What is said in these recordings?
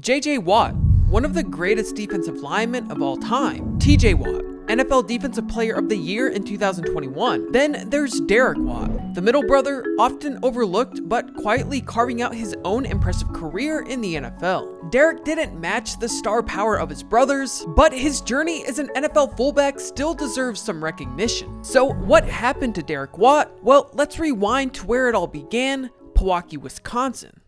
J.J. Watt, one of the greatest defensive linemen of all time. T.J. Watt, NFL Defensive Player of the Year in 2021. Then there's Derek Watt, the middle brother, often overlooked but quietly carving out his own impressive career in the NFL. Derek didn't match the star power of his brothers, but his journey as an NFL fullback still deserves some recognition. So what happened to Derek Watt? Well, let's rewind to where it all began, Pewaukee, Wisconsin.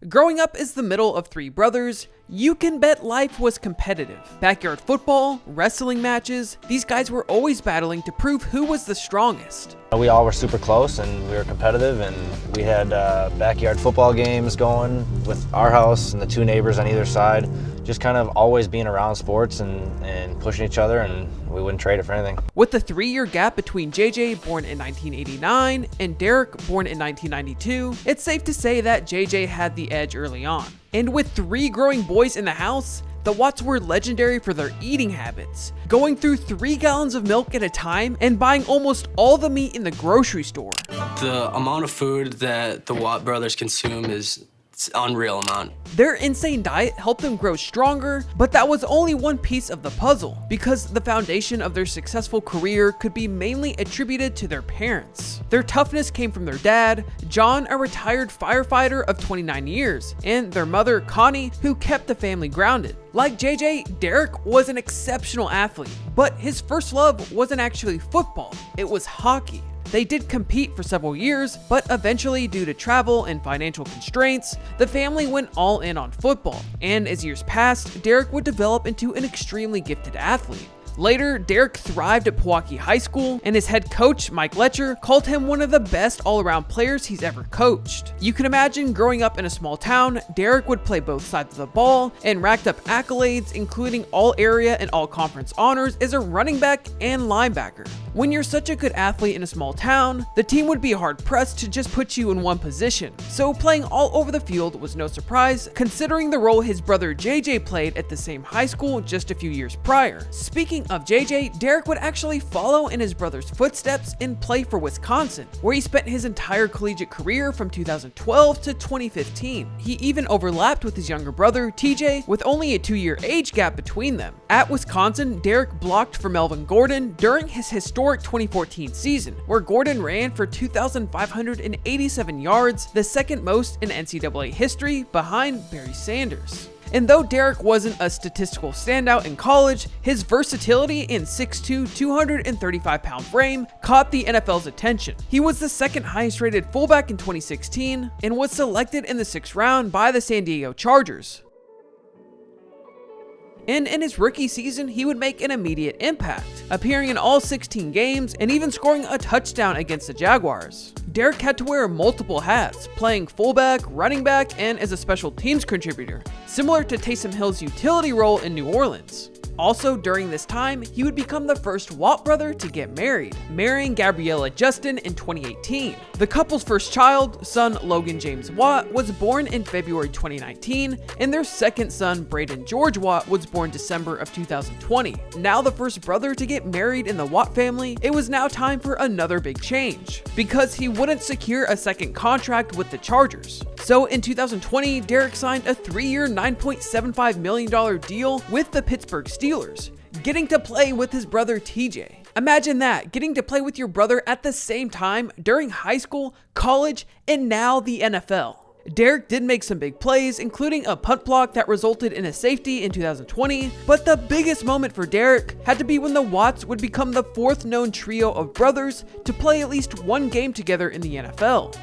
Growing up as the middle of three brothers, you can bet life was competitive. Backyard football, wrestling matches, these guys were always battling to prove who was the strongest. We all were super close and we were competitive, and we had backyard football games going with our house and the two neighbors on either side. Just kind of always being around sports and pushing each other, and we wouldn't trade it for anything. With the 3-year gap between JJ, born in 1989, and Derek, born in 1992, it's safe to say that JJ had the edge early on. And with 3 growing boys in the house, the Watts were legendary for their eating habits, going through 3 gallons of milk at a time and buying almost all the meat in the grocery store. The amount of food that the Watt brothers consume is unreal amount. Their insane diet helped them grow stronger, but that was only one piece of the puzzle, because the foundation of their successful career could be mainly attributed to their parents. Their toughness came from their dad, John, a retired firefighter of 29 years, and their mother, Connie, who kept the family grounded. Like JJ, Derek was an exceptional athlete, but his first love wasn't actually football, it was hockey. They did compete for several years, but eventually, due to travel and financial constraints, the family went all in on football, and as years passed, Derek would develop into an extremely gifted athlete. Later, Derek thrived at Pewaukee High School, and his head coach, Mike Letcher, called him one of the best all-around players he's ever coached. You can imagine growing up in a small town, Derek would play both sides of the ball and racked up accolades, including all-area and all-conference honors as a running back and linebacker. When you're such a good athlete in a small town, the team would be hard-pressed to just put you in one position, so playing all over the field was no surprise, considering the role his brother JJ played at the same high school just a few years prior. Speaking of JJ, Derek would actually follow in his brother's footsteps and play for Wisconsin, where he spent his entire collegiate career from 2012 to 2015. He even overlapped with his younger brother, TJ, with only a 2-year age gap between them. At Wisconsin, Derek blocked for Melvin Gordon during his historic 2014 season, where Gordon ran for 2,587 yards, the second most in NCAA history, behind Barry Sanders. And though Derek wasn't a statistical standout in college, his versatility in 6'2", 235-pound frame caught the NFL's attention. He was the second highest rated fullback in 2016 and was selected in the 6th round by the San Diego Chargers. And in his rookie season, he would make an immediate impact, appearing in all 16 games and even scoring a touchdown against the Jaguars. Derek had to wear multiple hats, playing fullback, running back, and as a special teams contributor, similar to Taysom Hill's utility role in New Orleans. Also, during this time, he would become the first Watt brother to get married, marrying Gabriella Justin in 2018. The couple's first child, son Logan James Watt, was born in February 2019, and their second son, Braden George Watt, was born December of 2020. Now the first brother to get married in the Watt family, it was now time for another big change, because he wouldn't secure a second contract with the Chargers. So in 2020, Derek signed a 3-year, $9.75 million deal with the Pittsburgh Steelers, getting to play with his brother TJ. Imagine that, getting to play with your brother at the same time during high school, college, and now the NFL. Derek did make some big plays, including a punt block that resulted in a safety in 2020, but the biggest moment for Derek had to be when the Watts would become the 4th known trio of brothers to play at least one game together in the NFL.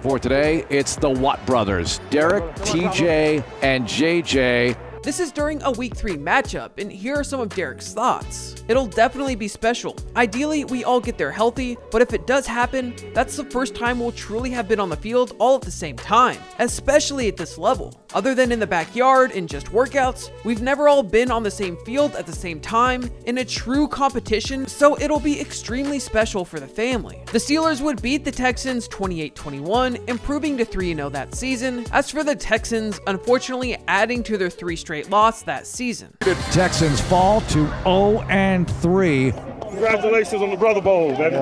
For today, it's the Watt brothers, Derek, TJ, and JJ. This is during a Week 3 matchup, and here are some of Derek's thoughts. It'll definitely be special. Ideally, we all get there healthy, but if it does happen, that's the first time we'll truly have been on the field all at the same time, especially at this level. Other than in the backyard and just workouts, we've never all been on the same field at the same time in a true competition, so it'll be extremely special for the family. The Steelers would beat the Texans 28-21, improving to 3-0 that season. As for the Texans, unfortunately adding to their 3 straight loss that season. The Texans fall to 0-3. Congratulations on the Brother Bowl, baby.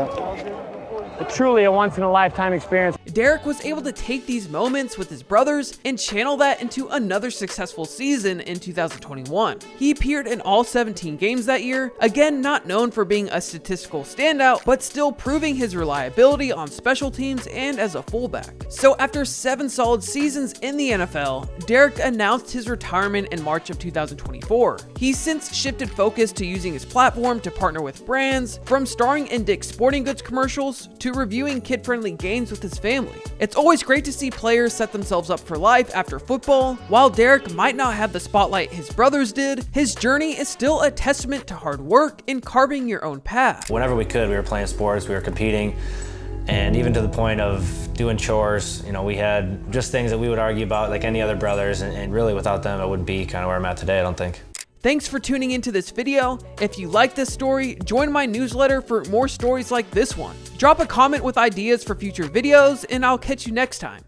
Truly a once-in-a-lifetime experience. Derek was able to take these moments with his brothers and channel that into another successful season in 2021. He appeared in all 17 games that year, again not known for being a statistical standout, but still proving his reliability on special teams and as a fullback. So after 7 solid seasons in the NFL, Derek announced his retirement in March of 2024. He's since shifted focus to using his platform to partner with brands, from starring in Dick's Sporting Goods commercials to reviewing kid-friendly games with his family. It's always great to see players set themselves up for life after football. While Derek might not have the spotlight his brothers did, his journey is still a testament to hard work and carving your own path. Whenever we could, we were playing sports, we were competing, and even to the point of doing chores. You know, we had just things that we would argue about like any other brothers, and really without them, I wouldn't be kind of where I'm at today, I don't think. Thanks for tuning into this video. If you like this story, join my newsletter for more stories like this one. Drop a comment with ideas for future videos, and I'll catch you next time.